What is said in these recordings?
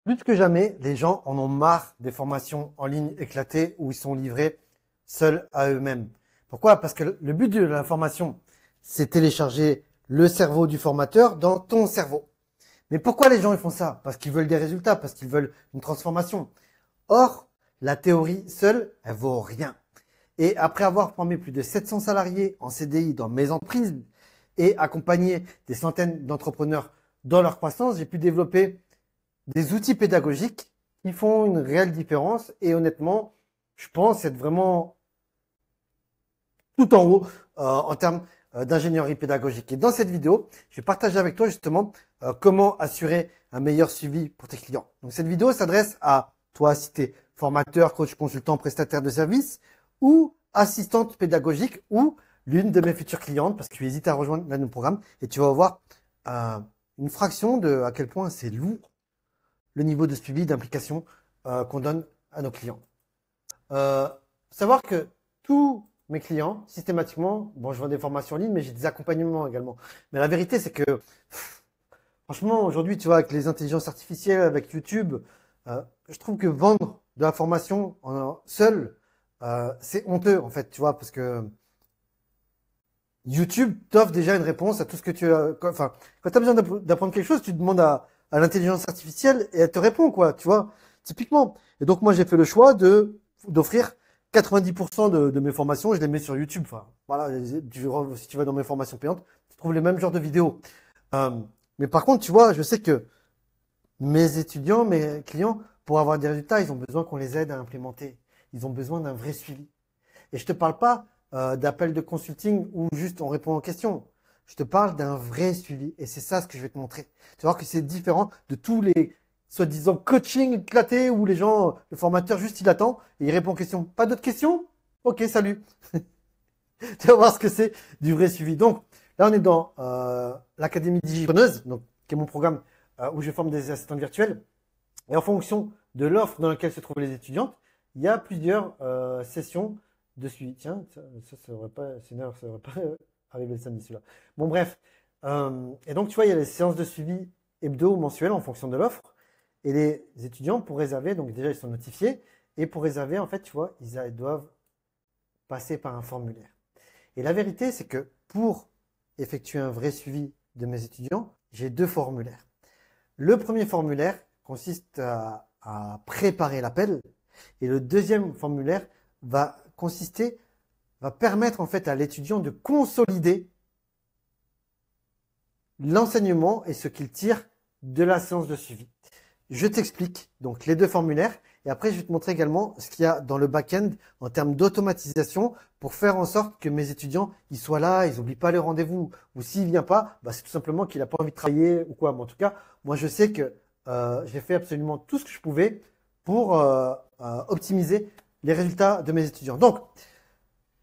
Plus que jamais, les gens en ont marre des formations en ligne éclatées où ils sont livrés seuls à eux-mêmes. Pourquoi? Parce que le but de la formation, c'est télécharger le cerveau du formateur dans ton cerveau. Mais pourquoi les gens ils font ça? Parce qu'ils veulent des résultats, parce qu'ils veulent une transformation. Or, la théorie seule, elle vaut rien. Et après avoir formé plus de 700 salariés en CDI dans mes entreprises et accompagné des centaines d'entrepreneurs dans leur croissance, j'ai pu développer des outils pédagogiques qui font une réelle différence. Et honnêtement, je pense être vraiment tout en haut en termes d'ingénierie pédagogique. Et dans cette vidéo, je vais partager avec toi justement comment assurer un meilleur suivi pour tes clients. Donc cette vidéo s'adresse à toi si tu es formateur, coach, consultant, prestataire de services ou assistante pédagogique ou l'une de mes futures clientes parce que tu hésites à rejoindre l'un de nos programmes et tu vas voir une fraction de à quel point c'est lourd le niveau de suivi, d'implication qu'on donne à nos clients. Euh, Savoir que tous mes clients, systématiquement, bon, je vends des formations en ligne, mais j'ai des accompagnements également. Mais la vérité, c'est que, franchement, aujourd'hui, tu vois, avec les intelligences artificielles, avec YouTube, je trouve que vendre de la formation seul, c'est honteux, en fait, tu vois, parce que YouTube t'offre déjà une réponse à tout ce que tu as. Enfin, quand tu as besoin d'apprendre quelque chose, tu demandes à l'intelligence artificielle et elle te répond, quoi, tu vois, typiquement. Et donc, moi, j'ai fait le choix d'offrir 90% de mes formations, je les mets sur YouTube. Enfin, voilà, si tu vas dans mes formations payantes, tu trouves les mêmes genres de vidéos. Euh, mais par contre, tu vois, je sais que mes étudiants, mes clients, pour avoir des résultats, ils ont besoin qu'on les aide à implémenter. Ils ont besoin d'un vrai suivi. Et je te parle pas d'appels de consulting où juste on répond aux questions. Je te parle d'un vrai suivi. Et c'est ça ce que je vais te montrer. Tu vas voir que c'est différent de tous les soi-disant coaching éclatés où les gens, le formateur juste il attend et il répond aux questions. Pas d'autres questions? Ok, salut. Tu vas voir ce que c'est du vrai suivi. Donc là, on est dans l'Académie Digipreneuse, donc qui est mon programme où je forme des assistants virtuels. Et en fonction de l'offre dans laquelle se trouvent les étudiantes, il y a plusieurs sessions de suivi. Tiens, ça aurait pas, c'est une heure, ça aurait pas arrivé le samedi, celui-là. Bon, bref. Et donc, tu vois, il y a les séances de suivi hebdo ou mensuelles en fonction de l'offre. Et les étudiants, pour réserver, donc déjà, ils sont notifiés. Et pour réserver, en fait, tu vois, ils doivent passer par un formulaire. Et la vérité, c'est que pour effectuer un vrai suivi de mes étudiants, j'ai deux formulaires. Le premier formulaire consiste à préparer l'appel et le deuxième formulaire va permettre en fait à l'étudiant de consolider l'enseignement et ce qu'il tire de la séance de suivi. Je t'explique donc les deux formulaires et après je vais te montrer également ce qu'il y a dans le back-end en termes d'automatisation pour faire en sorte que mes étudiants ils soient là, ils n'oublient pas les rendez-vous ou s'il vient pas, bah, c'est tout simplement qu'il n'a pas envie de travailler ou quoi. Mais en tout cas, moi je sais que j'ai fait absolument tout ce que je pouvais pour optimiser les résultats de mes étudiants. Donc,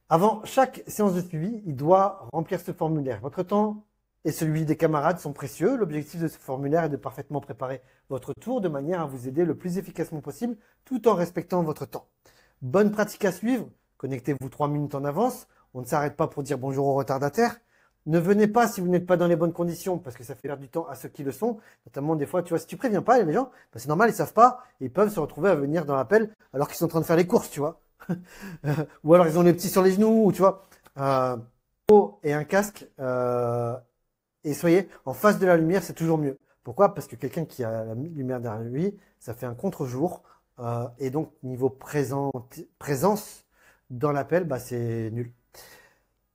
avant chaque séance de suivi, il doit remplir ce formulaire. Votre temps et celui des camarades sont précieux. L'objectif de ce formulaire est de parfaitement préparer votre tour de manière à vous aider le plus efficacement possible tout en respectant votre temps. Bonne pratique à suivre. Connectez-vous 3 minutes en avance. On ne s'arrête pas pour dire bonjour aux retardataires. Ne venez pas si vous n'êtes pas dans les bonnes conditions parce que ça fait perdre du temps à ceux qui le sont. Notamment des fois, tu vois, si tu préviens pas les gens, bah, c'est normal, ils savent pas. Et ils peuvent se retrouver à venir dans l'appel alors qu'ils sont en train de faire les courses, tu vois. Ou alors ils ont les petits sur les genoux, ou tu vois. Et un casque, et soyez en face de la lumière, c'est toujours mieux. Pourquoi? Parce que quelqu'un qui a la lumière derrière lui, ça fait un contre-jour. Et donc, niveau présence dans l'appel, bah, c'est nul.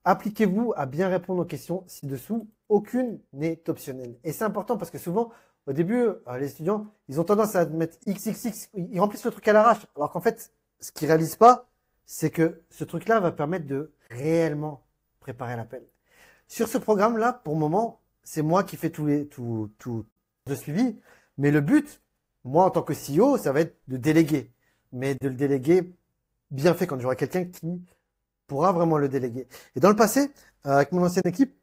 Appliquez-vous à bien répondre aux questions ci-dessous. Aucune n'est optionnelle. Et c'est important parce que souvent, au début, les étudiants, ils ont tendance à mettre XXX, ils remplissent le truc à l'arrache. Alors qu'en fait, ce qu'ils réalisent pas, c'est que ce truc-là va permettre de réellement préparer l'appel. Sur ce programme-là, pour le moment, c'est moi qui fais tout le suivi. Mais le but, moi, en tant que CEO, ça va être de déléguer. Mais de le déléguer bien fait quand j'aurai quelqu'un qui pourra vraiment le déléguer. Et dans le passé, avec mon ancienne équipe,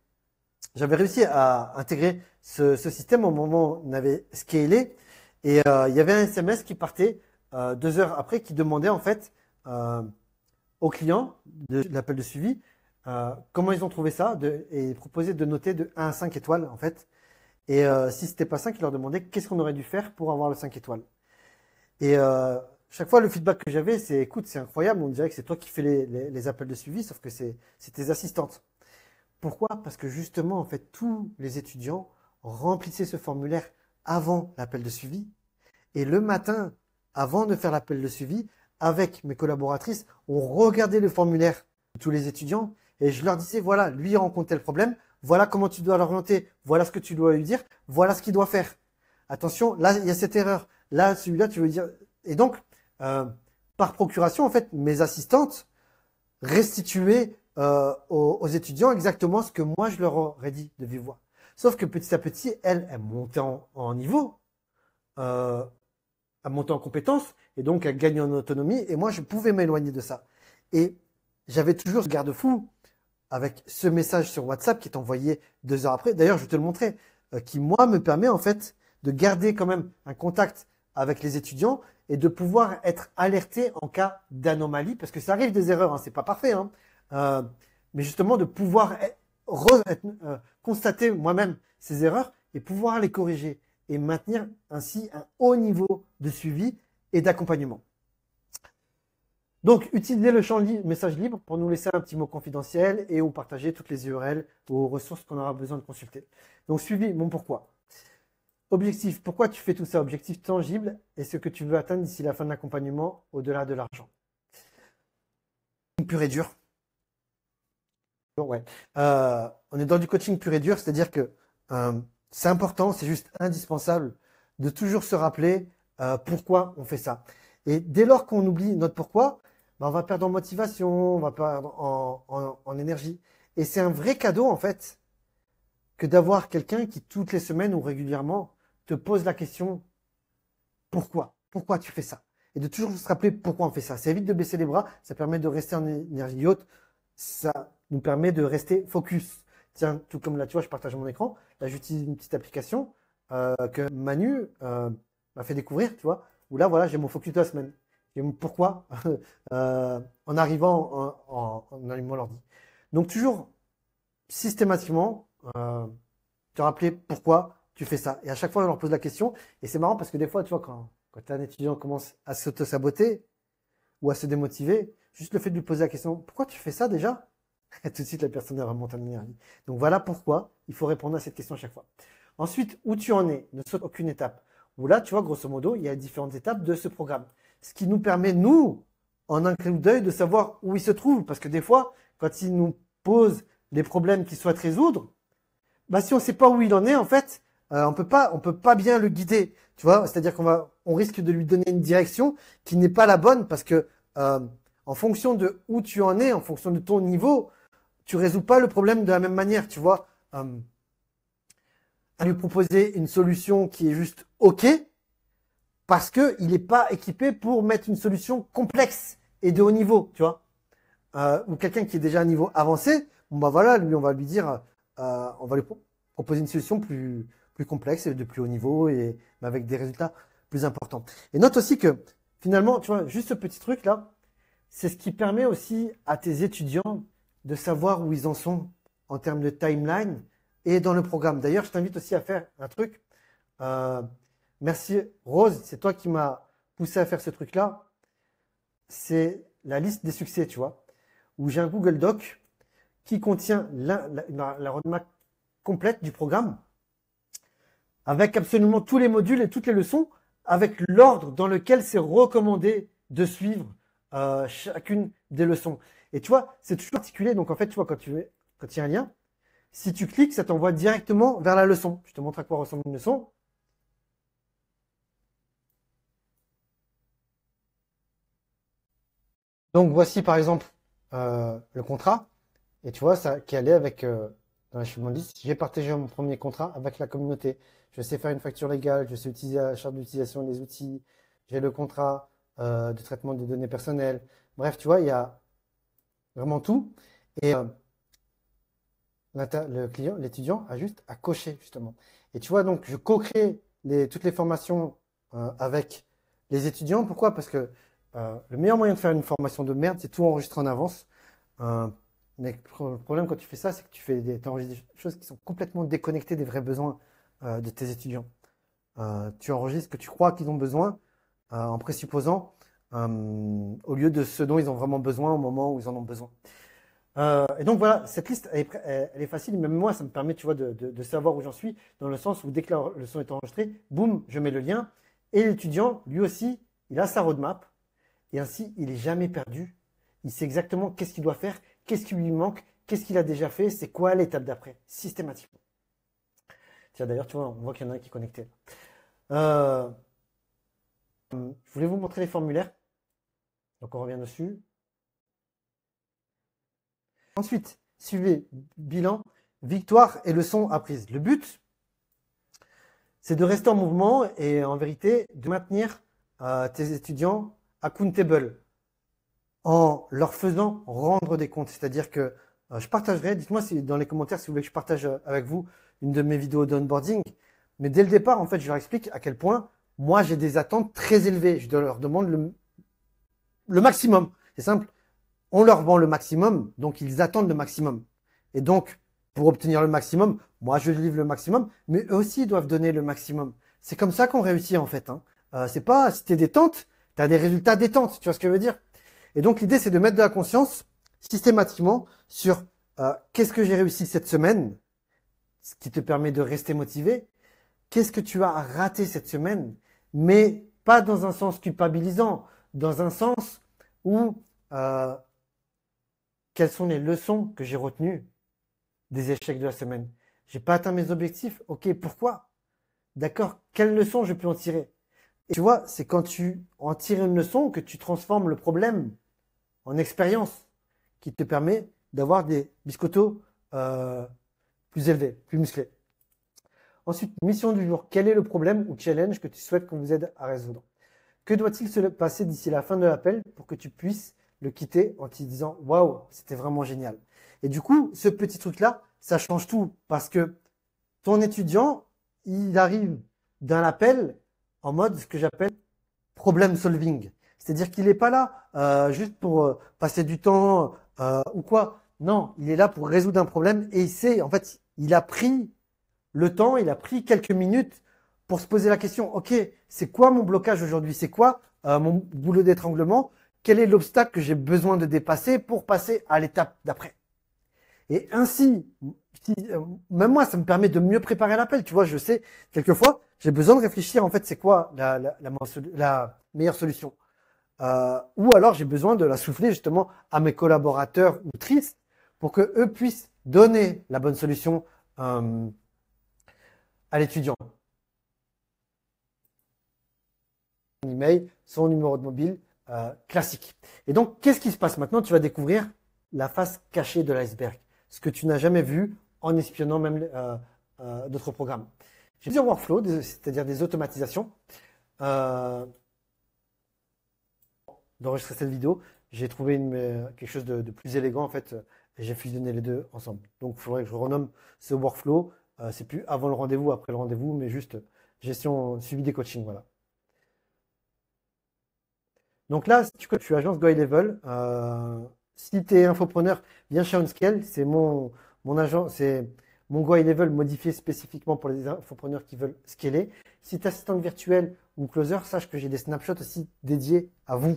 j'avais réussi à intégrer ce système au moment où on avait scalé. Et il y avait un SMS qui partait 2 heures après qui demandait en fait aux clients de l'appel de suivi comment ils ont trouvé ça et proposait de noter de 1 à 5 étoiles en fait. Et si c'était pas 5, il leur demandait qu'est-ce qu'on aurait dû faire pour avoir le 5 étoiles. Et chaque fois, le feedback que j'avais, c'est écoute, c'est incroyable, on dirait que c'est toi qui fais les appels de suivi, sauf que c'est tes assistantes. Pourquoi? Parce que justement, en fait, tous les étudiants remplissaient ce formulaire avant l'appel de suivi. Et le matin, avant de faire l'appel de suivi, avec mes collaboratrices, on regardait le formulaire de tous les étudiants et je leur disais, voilà, lui rencontre tel problème, voilà comment tu dois l'orienter, voilà ce que tu dois lui dire, voilà ce qu'il doit faire. Attention, là, il y a cette erreur. Là, celui-là, tu veux dire... Et donc, par procuration, en fait, mes assistantes restituaient aux étudiants exactement ce que moi, je leur aurais dit de vive voix. Sauf que petit à petit, elles montaient en niveau, à monter en compétences, et donc à gagner en autonomie, et moi, je pouvais m'éloigner de ça. Et j'avais toujours ce garde-fou avec ce message sur WhatsApp qui est envoyé 2 heures après. D'ailleurs, je vais te le montrer, qui, moi, me permet, en fait, de garder quand même un contact avec les étudiants et de pouvoir être alerté en cas d'anomalie, parce que ça arrive des erreurs, hein, c'est pas parfait, hein, mais justement de pouvoir constater moi-même ces erreurs et pouvoir les corriger et maintenir ainsi un haut niveau de suivi et d'accompagnement. Donc, utilisez le champ message libre pour nous laisser un petit mot confidentiel et ou partager toutes les URL ou ressources qu'on aura besoin de consulter. Donc, suivi, mon pourquoi. Objectif, pourquoi tu fais tout ça? Objectif tangible et ce que tu veux atteindre d'ici la fin de l'accompagnement au-delà de l'argent. Pur et dur. Ouais. On est dans du coaching pur et dur, c'est-à-dire que c'est important, c'est juste indispensable de toujours se rappeler pourquoi on fait ça. Et dès lors qu'on oublie notre pourquoi, ben on va perdre en motivation, on va perdre en énergie. Et c'est un vrai cadeau, en fait, que d'avoir quelqu'un qui, toutes les semaines ou régulièrement, te pose la question « Pourquoi? Pourquoi tu fais ça ?» Et de toujours se rappeler pourquoi on fait ça. Ça évite de baisser les bras, ça permet de rester en énergie haute, ça nous permet de rester focus. Tiens, tout comme là, tu vois, je partage mon écran. Là, j'utilise une petite application que Manu m'a fait découvrir, tu vois, où là, voilà, j'ai mon focus de la semaine. Et pourquoi en arrivant en allumant l'ordi. Donc, toujours systématiquement, te rappeler pourquoi tu fais ça. Et à chaque fois, on leur pose la question. Et c'est marrant parce que des fois, tu vois, quand un étudiant commence à s'auto-saboter ou à se démotiver, juste le fait de lui poser la question, pourquoi tu fais ça déjà? Tout de suite, la personne remonte en énergie. Donc voilà pourquoi il faut répondre à cette question à chaque fois. Ensuite, où tu en es, ne saute aucune étape. Où là, tu vois, grosso modo, il y a différentes étapes de ce programme. Ce qui nous permet, nous, en un clin d'œil, de savoir où il se trouve. Parce que des fois, quand il nous pose des problèmes qu'il souhaite résoudre, bah, si on ne sait pas où il en est, en fait, on peut pas bien le guider. Tu vois, c'est-à-dire on risque de lui donner une direction qui n'est pas la bonne parce que, en fonction de où tu en es, en fonction de ton niveau, tu résous pas le problème de la même manière, tu vois. À lui proposer une solution qui est juste OK parce que il n'est pas équipé pour mettre une solution complexe et de haut niveau, tu vois. Ou quelqu'un qui est déjà à un niveau avancé, bon bah voilà, lui on va lui dire, on va lui proposer une solution plus complexe et de plus haut niveau et avec des résultats plus importants. Et note aussi que finalement, tu vois, juste ce petit truc là, c'est ce qui permet aussi à tes étudiants de savoir où ils en sont en termes de timeline et dans le programme. D'ailleurs, je t'invite aussi à faire un truc. Merci Rose, c'est toi qui m'as poussé à faire ce truc-là. C'est la liste des succès, tu vois, où j'ai un Google Doc qui contient la roadmap complète du programme avec absolument tous les modules et toutes les leçons, avec l'ordre dans lequel c'est recommandé de suivre chacune des leçons. Et tu vois, c'est toujours articulé. Donc en fait, tu vois, quand il y a un lien, si tu cliques, ça t'envoie directement vers la leçon. Je te montre à quoi ressemble une leçon. Donc voici par exemple le contrat. Et tu vois, ça qui allait avec dans la cheminement 10, j'ai partagé mon premier contrat avec la communauté. Je sais faire une facture légale, je sais utiliser la charte d'utilisation des outils, j'ai le contrat de traitement des données personnelles. Bref, tu vois, il y a vraiment tout. Et le client, l'étudiant a juste à cocher, justement. Et tu vois, donc, je co-crée toutes les formations avec les étudiants. Pourquoi? Parce que le meilleur moyen de faire une formation de merde, c'est tout enregistrer en avance. Mais le problème quand tu fais ça, c'est que tu enregistres des choses qui sont complètement déconnectées des vrais besoins de tes étudiants. Tu enregistres ce que tu crois qu'ils ont besoin en présupposant au lieu de ce dont ils ont vraiment besoin au moment où ils en ont besoin. Et donc voilà, cette liste, elle est facile. Même moi, ça me permet, tu vois, de savoir où j'en suis, dans le sens où dès que la leçon est enregistrée, boum, je mets le lien. Et l'étudiant, lui aussi, il a sa roadmap. Et ainsi, il n'est jamais perdu. Il sait exactement qu'est-ce qu'il doit faire, qu'est-ce qui lui manque, qu'est-ce qu'il a déjà fait, c'est quoi l'étape d'après, systématiquement. Tiens, d'ailleurs, tu vois, on voit qu'il y en a un qui est connecté. Je voulais vous montrer les formulaires. Donc, on revient dessus. Ensuite, suivez bilan, victoire et leçon apprise. Le but, c'est de rester en mouvement et en vérité, de maintenir tes étudiants accountable en leur faisant rendre des comptes. C'est-à-dire que je partagerai, dites-moi dans les commentaires si vous voulez que je partage avec vous une de mes vidéos d'onboarding. Mais dès le départ, en fait, je leur explique à quel point moi, j'ai des attentes très élevées. Je leur demande le maximum. C'est simple. On leur vend le maximum, donc ils attendent le maximum. Et donc, pour obtenir le maximum, moi, je livre le maximum, mais eux aussi doivent donner le maximum. C'est comme ça qu'on réussit, en fait. Hein. C'est pas, si t'es détente, tu as des résultats détente. Tu vois ce que je veux dire? Et donc, l'idée, c'est de mettre de la conscience systématiquement sur qu'est-ce que j'ai réussi cette semaine, ce qui te permet de rester motivé. Qu'est-ce que tu as raté cette semaine, mais pas dans un sens culpabilisant, dans un sens où quelles sont les leçons que j'ai retenues des échecs de la semaine? J'ai pas atteint mes objectifs. Ok, pourquoi? D'accord, quelles leçons je peux en tirer? Et tu vois, c'est quand tu en tires une leçon que tu transformes le problème en expérience qui te permet d'avoir des biscottos plus élevés, plus musclés. Ensuite, mission du jour. Quel est le problème ou challenge que tu souhaites qu'on vous aide à résoudre? Que doit-il se passer d'ici la fin de l'appel pour que tu puisses le quitter en te disant « Waouh, c'était vraiment génial ». Et du coup, ce petit truc-là, ça change tout parce que ton étudiant, il arrive d'un appel en mode ce que j'appelle problem solving. C'est-à-dire qu'il n'est pas là juste pour passer du temps ou quoi. Non, il est là pour résoudre un problème et il sait, en fait, il a pris le temps, il a pris quelques minutes pour se poser la question, ok, c'est quoi mon blocage aujourd'hui? C'est quoi mon boulot d'étranglement? Quel est l'obstacle que j'ai besoin de dépasser pour passer à l'étape d'après? Et ainsi, même moi, ça me permet de mieux préparer l'appel. Tu vois, je sais, quelquefois, j'ai besoin de réfléchir, en fait, c'est quoi la meilleure solution. Ou alors, j'ai besoin de la souffler justement à mes collaborateurs ou tristes pour que eux puissent donner la bonne solution à l'étudiant. Son email, son numéro de mobile classique. Et donc, qu'est-ce qui se passe maintenant? Tu vas découvrir la face cachée de l'iceberg, ce que tu n'as jamais vu en espionnant même d'autres programmes. J'ai plusieurs workflows, c'est-à-dire des automatisations. D'enregistrer cette vidéo, j'ai trouvé quelque chose de plus élégant en fait, et j'ai fusionné les deux ensemble. Donc, il faudrait que je renomme ce workflow. C'est plus avant le rendez-vous, après le rendez-vous, mais juste gestion suivi des coachings, voilà. Donc là, si tu es agence Go High Level, si tu es infopreneur, viens chez OnScale, c'est mon agent, c'est mon Go High Level modifié spécifiquement pour les infopreneurs qui veulent scaler. Si tu es assistante virtuelle ou closer, sache que j'ai des snapshots aussi dédiés à vous.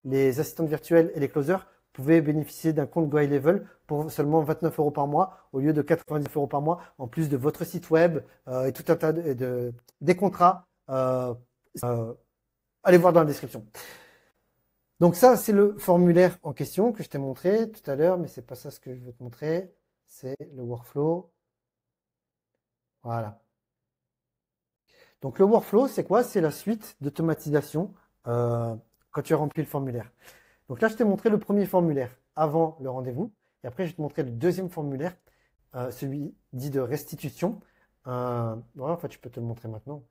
Les assistantes virtuelles et les closers pouvaient bénéficier d'un compte Go High Level pour seulement 29 € par mois au lieu de 90 € par mois, en plus de votre site web et tout un tas des contrats. Allez voir dans la description. Donc ça, c'est le formulaire en question que je t'ai montré tout à l'heure, mais c'est pas ça ce que je veux te montrer. C'est le workflow. Voilà. Donc le workflow, c'est quoi? C'est la suite d'automatisation quand tu as rempli le formulaire. Donc là, je t'ai montré le premier formulaire avant le rendez-vous. Et après, je vais te montrer le deuxième formulaire, celui dit de restitution. Voilà, en fait, je peux te le montrer maintenant.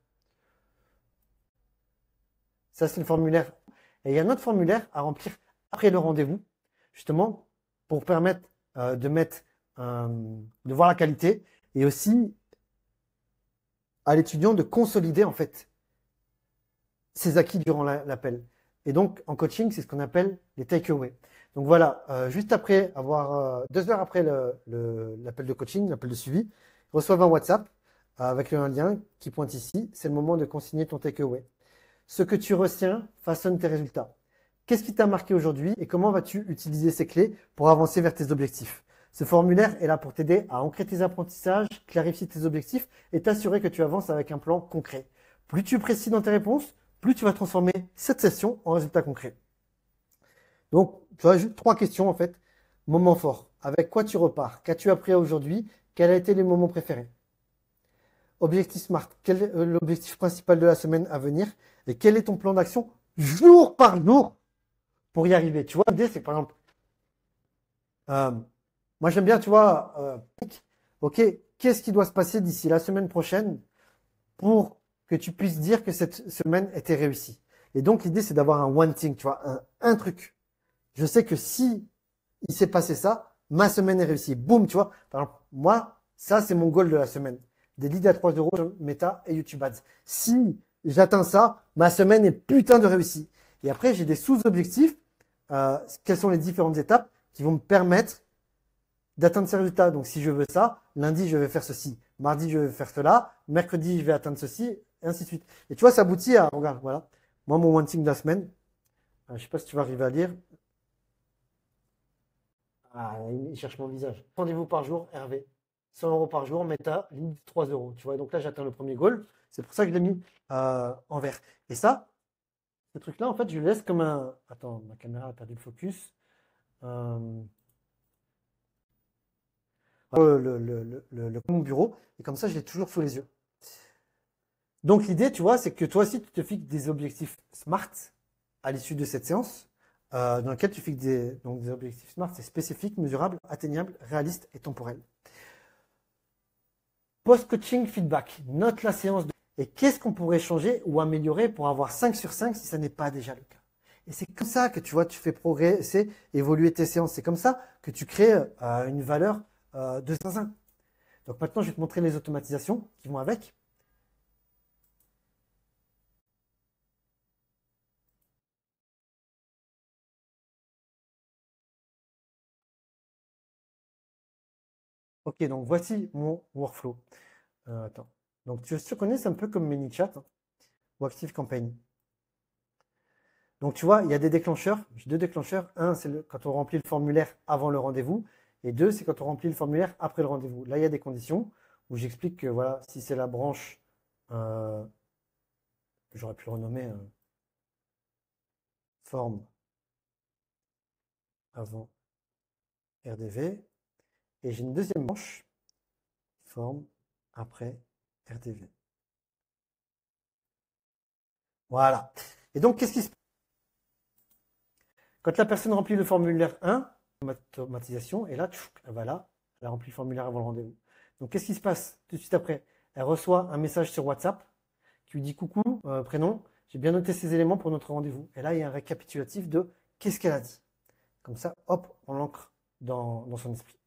Ça, c'est le formulaire. Et il y a un autre formulaire à remplir après le rendez-vous, justement, pour permettre de voir la qualité et aussi à l'étudiant de consolider, en fait, ses acquis durant l'appel. Et donc, en coaching, c'est ce qu'on appelle les takeaways. Donc voilà, juste après avoir, 2 heures après l'appel de coaching, l'appel de suivi, reçoivent un WhatsApp avec un lien qui pointe ici. C'est le moment de consigner ton takeaway. Ce que tu retiens façonne tes résultats. Qu'est-ce qui t'a marqué aujourd'hui et comment vas-tu utiliser ces clés pour avancer vers tes objectifs? Ce formulaire est là pour t'aider à ancrer tes apprentissages, clarifier tes objectifs et t'assurer que tu avances avec un plan concret. Plus tu es précis dans tes réponses, plus tu vas transformer cette session en résultats concrets. Donc, tu vois, juste 3 questions en fait. Moment fort. Avec quoi tu repars? Qu'as-tu appris aujourd'hui? Quels ont été les moments préférés? Objectif SMART. Quel est l'objectif principal de la semaine à venir? Et quel est ton plan d'action jour par jour pour y arriver? Tu vois, l'idée, c'est par exemple, moi j'aime bien, tu vois, ok, qu'est-ce qui doit se passer d'ici la semaine prochaine pour que tu puisses dire que cette semaine était réussie? Et donc, l'idée, c'est d'avoir un one thing, tu vois, un truc. Je sais que si il s'est passé ça, ma semaine est réussie. Boum, tu vois. Par exemple, moi, ça, c'est mon goal de la semaine. Des leads à 3 € sur Meta et YouTube Ads. Si j'atteins ça, ma semaine est putain de réussie. Et après, j'ai des sous-objectifs. Quelles sont les différentes étapes qui vont me permettre d'atteindre ces résultats? Donc, si je veux ça, lundi, je vais faire ceci. Mardi, je vais faire cela. Mercredi, je vais atteindre ceci, et ainsi de suite. Et tu vois, ça aboutit à, regarde, voilà. Moi, mon one thing de la semaine, je ne sais pas si tu vas arriver à lire. Ah, il cherche mon visage. Rendez-vous par jour, Hervé. 100 € par jour, Meta, limite 3 €. Tu vois, donc là, j'atteins le premier goal. C'est pour ça que je l'ai mis en vert. Et ça, ce truc-là, en fait, je le laisse comme un. Attends, ma caméra a perdu le focus. Mon bureau. Et comme ça, je l'ai toujours sous les yeux. Donc, l'idée, tu vois, c'est que toi aussi, tu te fixes des objectifs SMART à l'issue de cette séance. Dans lequel tu fixes des objectifs SMART, c'est spécifique, mesurable, atteignable, réaliste et temporel. Post-coaching feedback, note la séance et qu'est-ce qu'on pourrait changer ou améliorer pour avoir 5 sur 5 si ça n'est pas déjà le cas. Et c'est comme ça que tu vois, tu fais progresser, évoluer tes séances. C'est comme ça que tu crées une valeur de zinzin. Donc maintenant, je vais te montrer les automatisations qui vont avec. Ok, donc voici mon workflow. Attends. Donc tu te connais, c'est un peu comme ManyChat ou ActiveCampaign. Donc tu vois, il y a des déclencheurs. J'ai 2 déclencheurs. Un, c'est quand on remplit le formulaire avant le rendez-vous. Et 2, c'est quand on remplit le formulaire après le rendez-vous. Là, il y a des conditions où j'explique que voilà, si c'est la branche, j'aurais pu le renommer forme avant RDV. Et j'ai une deuxième branche, forme après RDV. Voilà. Et donc, qu'est-ce qui se passe? Quand la personne remplit le formulaire 1, automatisation, et là, elle va là, elle a rempli le formulaire avant le rendez-vous. Donc, qu'est-ce qui se passe tout de suite après? Elle reçoit un message sur WhatsApp qui lui dit coucou, prénom, j'ai bien noté ces éléments pour notre rendez-vous. Et là, il y a un récapitulatif de qu'est-ce qu'elle a dit. Comme ça, hop, on l'ancre dans son esprit.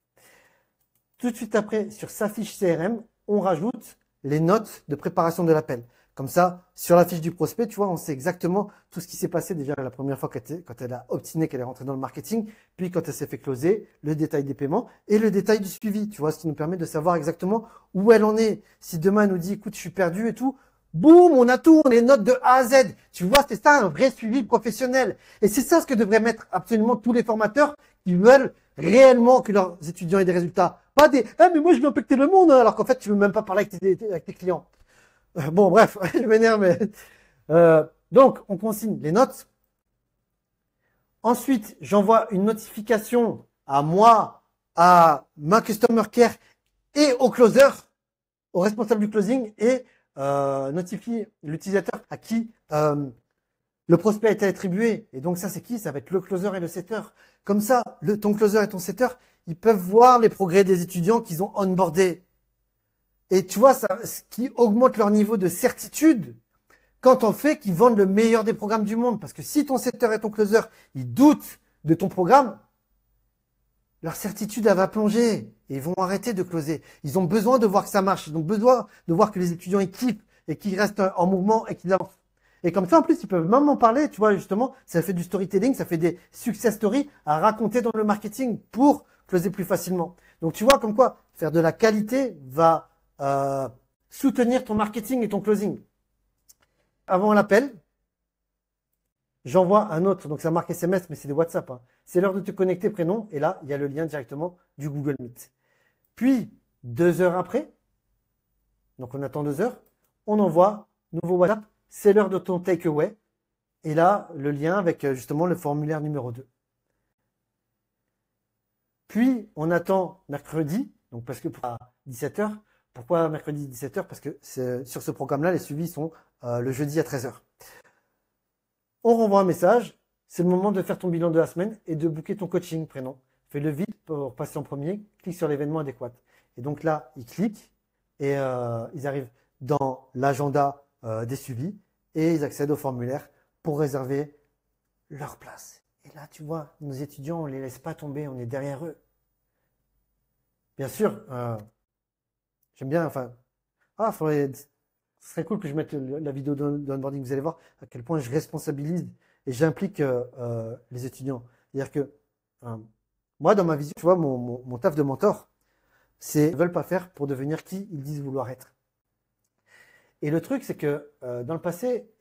Tout de suite après, sur sa fiche CRM, on rajoute les notes de préparation de l'appel. Comme ça, sur la fiche du prospect, tu vois, on sait exactement tout ce qui s'est passé déjà la première fois quand elle a obtiné qu'elle est rentrée dans le marketing, puis quand elle s'est fait closer, le détail des paiements et le détail du suivi, tu vois, ce qui nous permet de savoir exactement où elle en est. Si demain elle nous dit, écoute, je suis perdu et tout, boum, on a tout, on les notes de A à Z. Tu vois, c'est ça un vrai suivi professionnel. Et c'est ça ce que devraient mettre absolument tous les formateurs qui veulent réellement que leurs étudiants aient des résultats. Pas des « Ah, mais moi, je veux impacter le monde », alors qu'en fait, tu veux même pas parler avec tes clients. Bon, bref, je m'énerve, mais... donc, on consigne les notes. Ensuite, j'envoie une notification à moi, à ma Customer Care et au closer, au responsable du closing, et notifie l'utilisateur à qui le prospect a été attribué. Et donc ça, c'est qui? Ça va être le closer et le setter. Comme ça, ton closer et ton setter, ils peuvent voir les progrès des étudiants qu'ils ont onboardés. Et tu vois, ça, ce qui augmente leur niveau de certitude quand on fait qu'ils vendent le meilleur des programmes du monde. Parce que si ton setter et ton closer, ils doutent de ton programme, leur certitude, elle va plonger. Et ils vont arrêter de closer. Ils ont besoin de voir que ça marche. Ils ont besoin de voir que les étudiants, ils kiffent et qu'ils restent en mouvement et qu'ils avancent. Et comme ça, en plus, ils peuvent même en parler, tu vois, justement, ça fait du storytelling, ça fait des success stories à raconter dans le marketing pour closer plus facilement. Donc, tu vois, comme quoi, faire de la qualité va soutenir ton marketing et ton closing. Avant l'appel, j'envoie un autre, donc ça marque SMS, mais c'est des WhatsApp. Hein. C'est l'heure de te connecter, prénom, et là, il y a le lien directement du Google Meet. Puis, 2 heures après, donc on attend 2 heures, on envoie nouveau WhatsApp, c'est l'heure de ton takeaway, et là, le lien avec justement le formulaire numéro 2. Puis, on attend mercredi, donc parce que pour 17 heures. Pourquoi mercredi 17 heures? Parce que sur ce programme-là, les suivis sont le jeudi à 13 heures. On renvoie un message, c'est le moment de faire ton bilan de la semaine et de booker ton coaching prénom. Fais-le vite pour passer en premier, clique sur l'événement adéquat. Et donc là, ils cliquent et ils arrivent dans l'agenda des suivis et ils accèdent au formulaire pour réserver leur place. Et là, tu vois, nos étudiants, on ne les laisse pas tomber, on est derrière eux. Bien sûr, j'aime bien, enfin, ce serait cool que je mette la vidéo d'onboarding. Vous allez voir à quel point je responsabilise et j'implique les étudiants. C'est-à-dire que moi, dans ma vision, tu vois, mon taf de mentor, c'est ils ne veulent pas faire pour devenir qui ils disent vouloir être. Et le truc, c'est que dans le passé,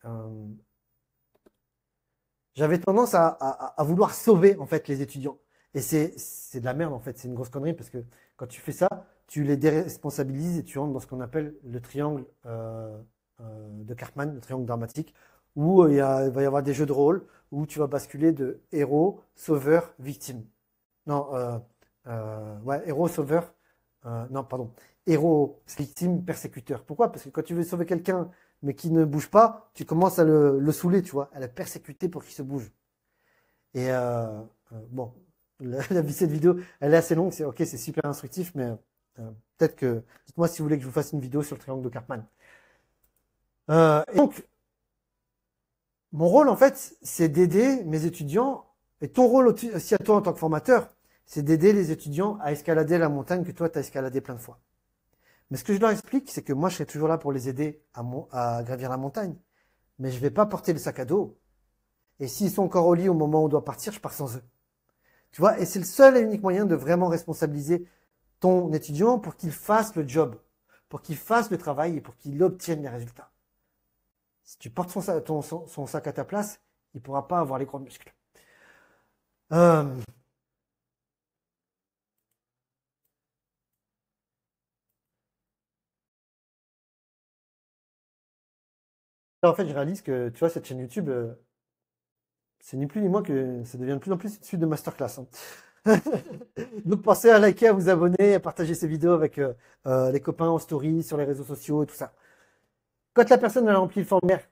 j'avais tendance à vouloir sauver en fait les étudiants. Et c'est de la merde en fait, c'est une grosse connerie parce que quand tu fais ça, tu les déresponsabilises et tu rentres dans ce qu'on appelle le triangle de Karpman, le triangle dramatique, où il va y avoir des jeux de rôle, où tu vas basculer de héros, sauveur, victime. Non, ouais, héros, sauveur, non, pardon, héros, victime, persécuteur. Pourquoi? Parce que quand tu veux sauver quelqu'un, mais qui ne bouge pas, tu commences à le saouler, tu vois, à le persécuter pour qu'il se bouge. Et bon, la vie de cette vidéo, elle est assez longue, c'est ok, c'est super instructif, mais peut-être que, dites-moi si vous voulez que je vous fasse une vidéo sur le triangle de Karpman. Et donc, mon rôle, en fait, c'est d'aider mes étudiants, et ton rôle aussi à toi en tant que formateur, c'est d'aider les étudiants à escalader la montagne que toi, tu as escaladé plein de fois. Mais ce que je leur explique, c'est que moi, je serai toujours là pour les aider à gravir la montagne. Mais je ne vais pas porter le sac à dos. Et s'ils sont encore au lit au moment où on doit partir, je pars sans eux. Tu vois, et c'est le seul et unique moyen de vraiment responsabiliser ton étudiant pour qu'il fasse le job, pour qu'il fasse le travail et pour qu'il obtienne les résultats. Si tu portes son sac à ta place, il ne pourra pas avoir les gros muscles. En fait, je réalise que, tu vois, cette chaîne YouTube, c'est ni plus ni moins que ça devient de plus en plus une suite de masterclass. Hein. Donc, pensez à liker, à vous abonner, à partager ces vidéos avec les copains en story, sur les réseaux sociaux et tout ça. Quand la personne a rempli le formulaire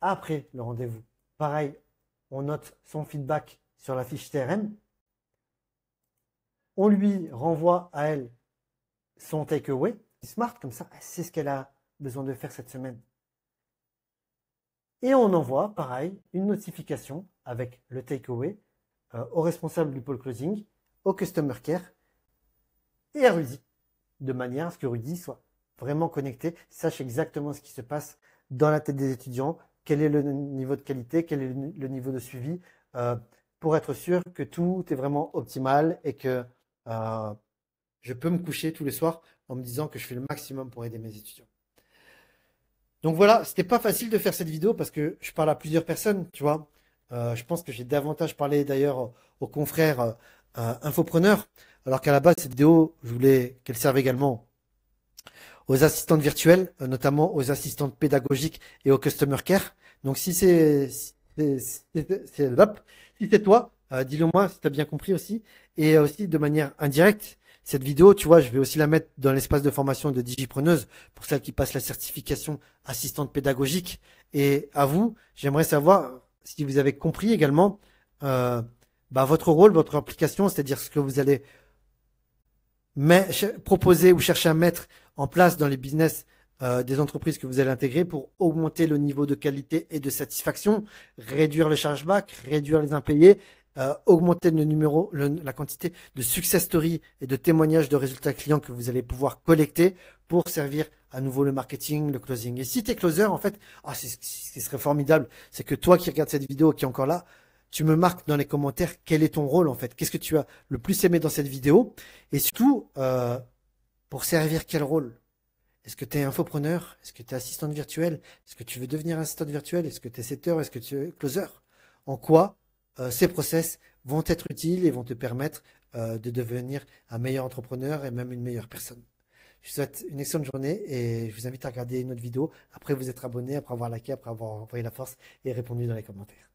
après le rendez-vous, pareil, on note son feedback sur la fiche TRM. On lui renvoie à elle son takeaway. Smart, comme ça, elle sait ce qu'elle a besoin de faire cette semaine. Et on envoie, pareil, une notification avec le takeaway au responsable du pôle closing, au customer care et à Rudy, de manière à ce que Rudy soit vraiment connecté, sache exactement ce qui se passe dans la tête des étudiants, quel est le niveau de qualité, quel est le niveau de suivi, pour être sûr que tout est vraiment optimal et que je peux me coucher tous les soirs en me disant que je fais le maximum pour aider mes étudiants. Donc voilà, c'était pas facile de faire cette vidéo parce que je parle à plusieurs personnes, tu vois. Je pense que j'ai davantage parlé d'ailleurs aux confrères infopreneurs, alors qu'à la base, cette vidéo, je voulais qu'elle serve également aux assistantes virtuelles, notamment aux assistantes pédagogiques et au customer care. Donc si c'est toi, dis-le moi si tu as bien compris aussi. Et aussi de manière indirecte, cette vidéo, tu vois, je vais aussi la mettre dans l'espace de formation de Digipreneuse pour celles qui passent la certification assistante pédagogique. Et à vous, j'aimerais savoir si vous avez compris également votre rôle, votre application, c'est-à-dire ce que vous allez proposer ou chercher à mettre en place dans les business des entreprises que vous allez intégrer pour augmenter le niveau de qualité et de satisfaction, réduire le chargeback, réduire les impayés, augmenter la quantité de success stories et de témoignages de résultats clients que vous allez pouvoir collecter pour servir à nouveau le marketing, le closing. Et si tu es closer, en fait, ce qui serait formidable, c'est que toi qui regardes cette vidéo, qui est encore là, tu me marques dans les commentaires quel est ton rôle en fait. Qu'est-ce que tu as le plus aimé dans cette vidéo? Et surtout, pour servir quel rôle? Est-ce que tu es infopreneur? Est-ce que tu es assistante virtuelle? Est-ce que tu veux devenir assistante virtuelle? Est-ce que tu es setter? Est-ce que tu es closer? En quoi ces process vont être utiles et vont te permettre de devenir un meilleur entrepreneur et même une meilleure personne. Je vous souhaite une excellente journée et je vous invite à regarder une autre vidéo après vous être abonné, après avoir liké, après avoir envoyé la force et répondu dans les commentaires.